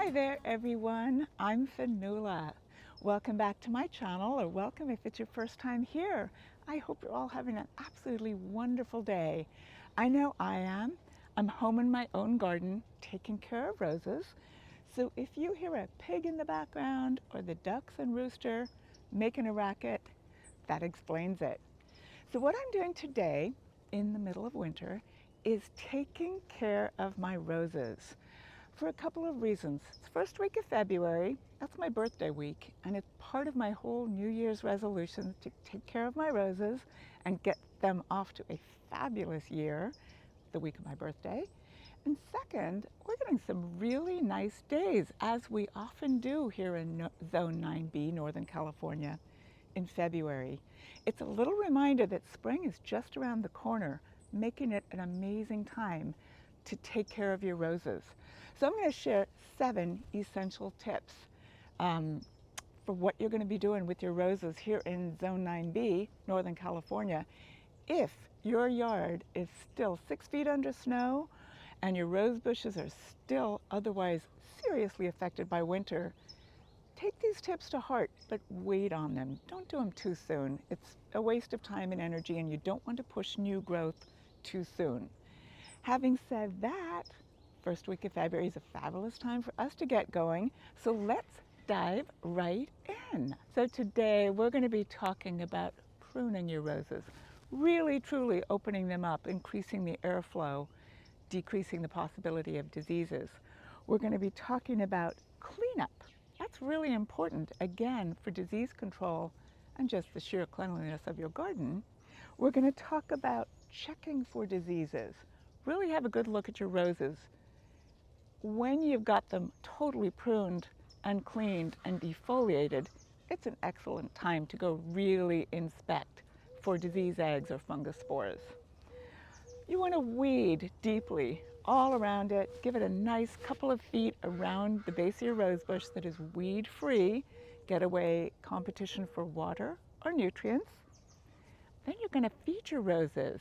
Hi there everyone, I'm Fanula. Welcome back to my channel, or welcome if it's your first time here. I hope you're all having an absolutely wonderful day. I know I am. I'm home in my own garden taking care of roses. So if you hear a pig in the background or the ducks and rooster making a racket, that explains it. So what I'm doing today in the middle of winter is taking care of my roses for a couple of reasons. It's the first week of February, that's my birthday week, and it's part of my whole New Year's resolution to take care of my roses and get them off to a fabulous year the week of my birthday. And second, we're getting some really nice days, as we often do here in Zone 9B, Northern California, in February. It's a little reminder that spring is just around the corner, making it an amazing time to take care of your roses. So I'm going to share 7 essential tips for what you're going to be doing with your roses here in Zone 9B, Northern California. If your yard is still 6 feet under snow and your rose bushes are still otherwise seriously affected by winter, take these tips to heart, but wait on them. Don't do them too soon. It's a waste of time and energy, and you don't want to push new growth too soon. Having said that, first week of February is a fabulous time for us to get going, so let's dive right in. So today we're going to be talking about pruning your roses, really truly opening them up, increasing the airflow, decreasing the possibility of diseases. We're going to be talking about cleanup. That's really important, again, for disease control and just the sheer cleanliness of your garden. We're going to talk about checking for diseases. Really have a good look at your roses. When you've got them totally pruned and cleaned and defoliated, it's an excellent time to go really inspect for disease eggs or fungus spores. You want to weed deeply all around it. Give it a nice couple of feet around the base of your rose bush that is weed free. Get away competition for water or nutrients. Then you're going to feed your roses.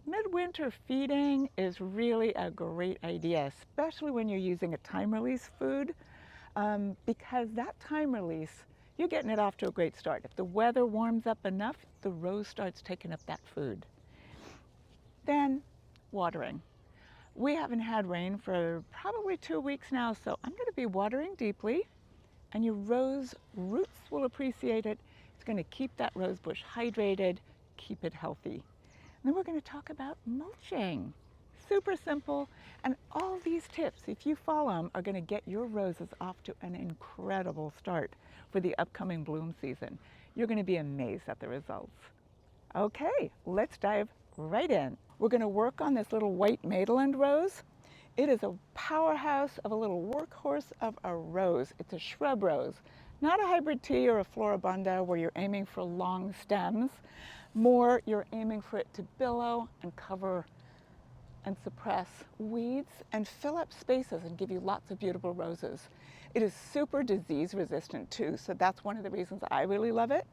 Midwinter feeding is really a great idea, especially when you're using a time release food, because that time release, you're getting it off to a great start. If the weather warms up enough, the rose starts taking up that food. Then watering. We haven't had rain for probably 2 weeks now, so I'm going to be watering deeply, and your rose roots will appreciate it. It's going to keep that rose bush hydrated, keep it healthy. And then we're going to talk about mulching. Super simple, and all these tips, if you follow them, are going to get your roses off to an incredible start for the upcoming bloom season. You're going to be amazed at the results. Okay, let's dive right in. We're going to work on this little white Maitland rose. It is a powerhouse of a little workhorse of a rose. It's a shrub rose, not a hybrid tea or a floribunda where you're aiming for long stems. More, you're aiming for it to billow and cover and suppress weeds and fill up spaces and give you lots of beautiful roses. It is super disease resistant too, so that's one of the reasons I really love it.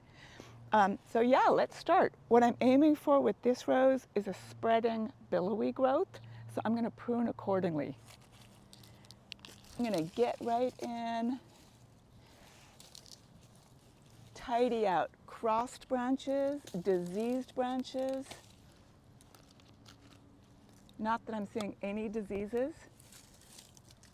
So yeah, let's start. What I'm aiming for with this rose is a spreading, billowy growth, so I'm going to prune accordingly. I'm going to get right in, tidy out crossed branches, diseased branches. Not that I'm seeing any diseases,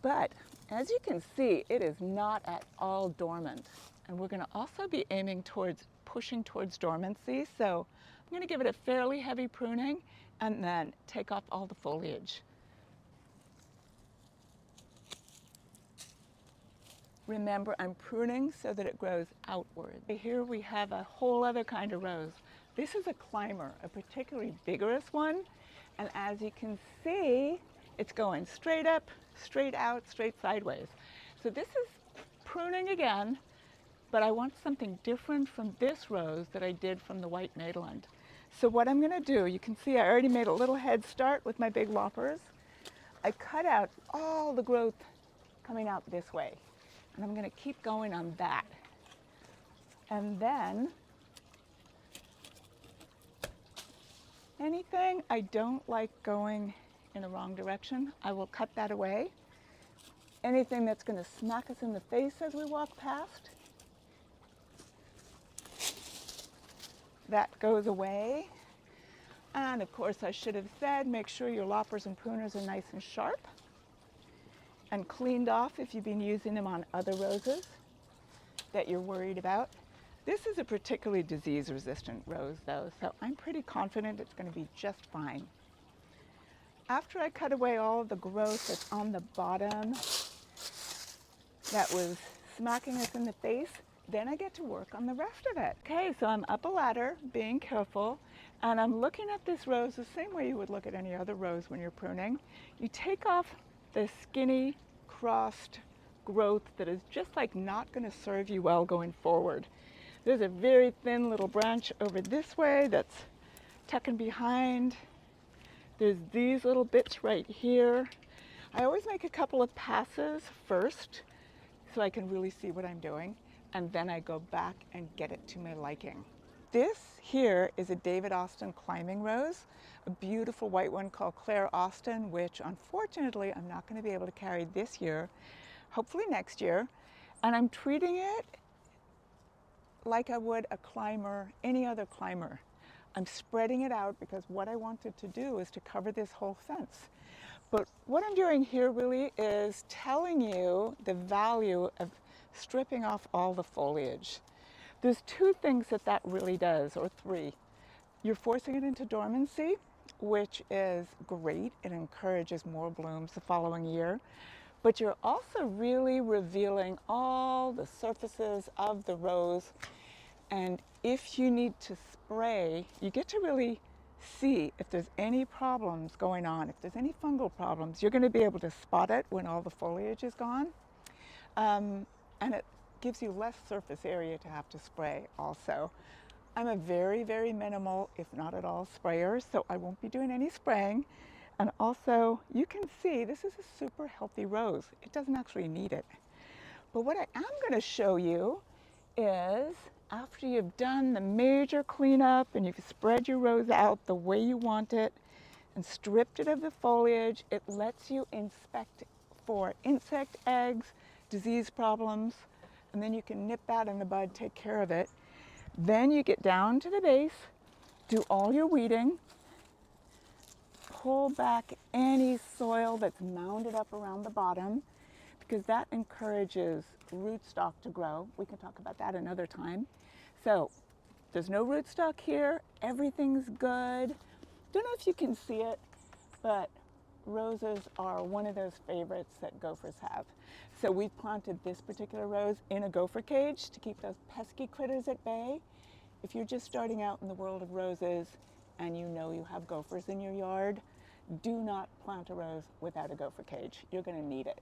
but as you can see, it is not at all dormant. And we're going to also be aiming towards pushing towards dormancy. So I'm going to give it a fairly heavy pruning and then take off all the foliage. Remember, I'm pruning so that it grows outward. Here we have a whole other kind of rose. This is a climber, a particularly vigorous one. And as you can see, it's going straight up, straight out, straight sideways. So this is pruning again, but I want something different from this rose that I did from the white Maitland. So what I'm going to do, you can see I already made a little head start with my big loppers. I cut out all the growth coming out this way, and I'm going to keep going on that. And then anything I don't like going in the wrong direction, I will cut that away. anything that's going to smack us in the face as we walk past. That goes away. And of course, I should have said, make sure your loppers and pruners are nice and sharp and cleaned off if you've been using them on other roses that you're worried about. This is a particularly disease-resistant rose though, so I'm pretty confident it's going to be just fine. After I cut away all of the growth that's on the bottom that was smacking us in the face, then I get to work on the rest of it. Okay, so I'm up a ladder, being careful, and I'm looking at this rose the same way you would look at any other rose when you're pruning. You take off the skinny, crossed growth that is just like not going to serve you well going forward. There's a very thin little branch over this way that's tucking behind. There's these little bits right here. I always make a couple of passes first so I can really see what I'm doing, and then I go back and get it to my liking. This here is a David Austin climbing rose, a beautiful white one called Claire Austin, which unfortunately I'm not going to be able to carry this year, hopefully next year. And I'm treating it like I would a climber, any other climber. I'm spreading it out because what I wanted to do is to cover this whole fence. But what I'm doing here really is telling you the value of stripping off all the foliage. There's two things that that really does, or three. You're forcing it into dormancy, which is great. It encourages more blooms the following year. But you're also really revealing all the surfaces of the rose. And if you need to spray, you get to really see if there's any problems going on. If there's any fungal problems, you're going to be able to spot it when all the foliage is gone. And it gives you less surface area to have to spray also. I'm a very, very minimal, if not at all, sprayer, so I won't be doing any spraying. And also, you can see this is a super healthy rose. It doesn't actually need it. But what I am going to show you is after you've done the major cleanup and you've spread your rose out the way you want it and stripped it of the foliage, it lets you inspect for insect eggs, disease problems, and then you can nip that in the bud, take care of it. Then you get down to the base, do all your weeding, pull back any soil that's mounded up around the bottom, because that encourages rootstock to grow. We can talk about that another time. So there's no rootstock here, everything's good. Don't know if you can see it, but roses are one of those favorites that gophers have. So we've planted this particular rose in a gopher cage to keep those pesky critters at bay. If you're just starting out in the world of roses and you know you have gophers in your yard, do not plant a rose without a gopher cage. You're going to need it.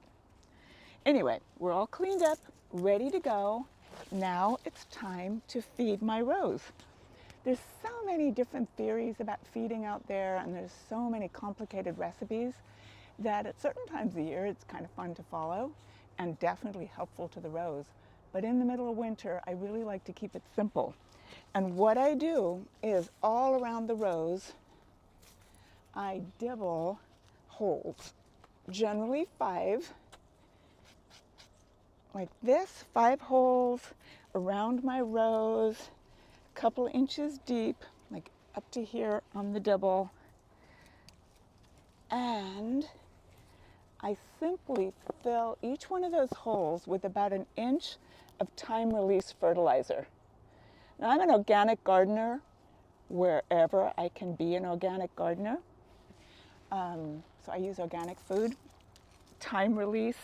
Anyway, we're all cleaned up, ready to go. Now it's time to feed my rose. There's so many different theories about feeding out there, and there's so many complicated recipes that at certain times of the year it's kind of fun to follow and definitely helpful to the rose. But in the middle of winter, I really like to keep it simple. And what I do is all around the rose, I dibble holes, generally 5, like this, 5 holes around my rose, a couple inches deep, like up to here on the dibble. And I simply fill each one of those holes with about an inch of time-release fertilizer. Now, I'm an organic gardener wherever I can be an organic gardener. So I use organic food, time-release.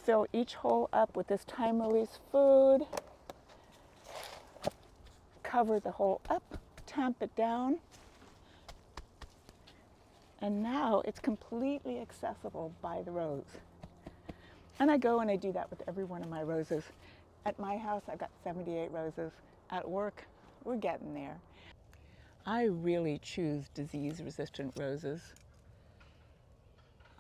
Fill each hole up with this time-release food. Cover the hole up, tamp it down. And now it's completely accessible by the rose. And I go and I do that with every one of my roses. At my house, I've got 78 roses. At work, we're getting there. I really choose disease-resistant roses.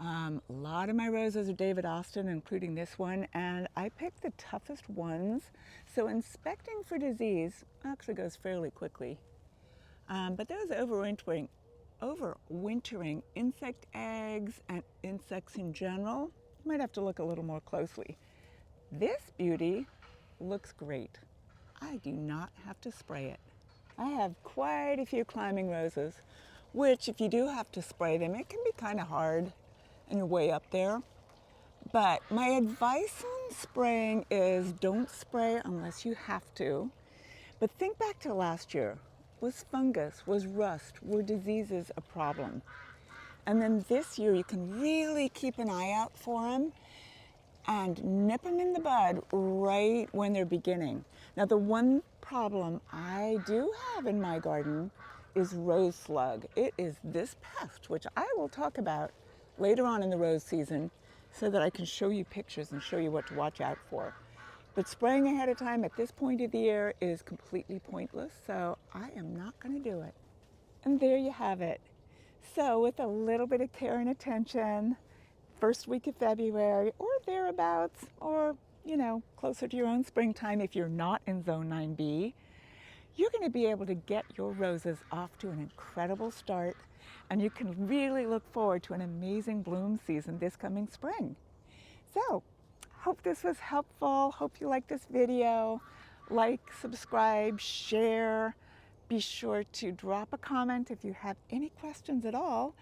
A lot of my roses are David Austin, including this one, and I picked the toughest ones. So inspecting for disease actually goes fairly quickly. But those overwintering overwintering insect eggs and insects in general. You might have to look a little more closely. This beauty looks great. I do not have to spray it. I have quite a few climbing roses, which if you do have to spray them, it can be kind of hard and you're way up there. But my advice on spraying is don't spray unless you have to. But think back to last year. Was fungus, was rust, were diseases a problem? And then this year you can really keep an eye out for them and nip them in the bud right when they're beginning. Now the one problem I do have in my garden is rose slug. It is this pest, which I will talk about later on in the rose season so that I can show you pictures and show you what to watch out for. But spraying ahead of time at this point of the year is completely pointless, so I am not going to do it. And there you have it. So with a little bit of care and attention, first week of February or thereabouts, or closer to your own springtime if you're not in Zone 9B, you're going to be able to get your roses off to an incredible start, and you can really look forward to an amazing bloom season this coming spring. So, hope this was helpful. Hope you liked this video. Like, subscribe, share. Be sure to drop a comment if you have any questions at all.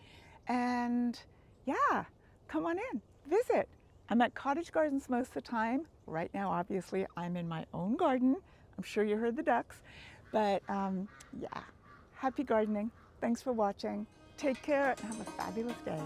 And yeah, come on in, visit. I'm at Cottage Gardens most of the time. Right now, obviously, I'm in my own garden. I'm sure you heard the ducks. But yeah, happy gardening. Thanks for watching. Take care and have a fabulous day.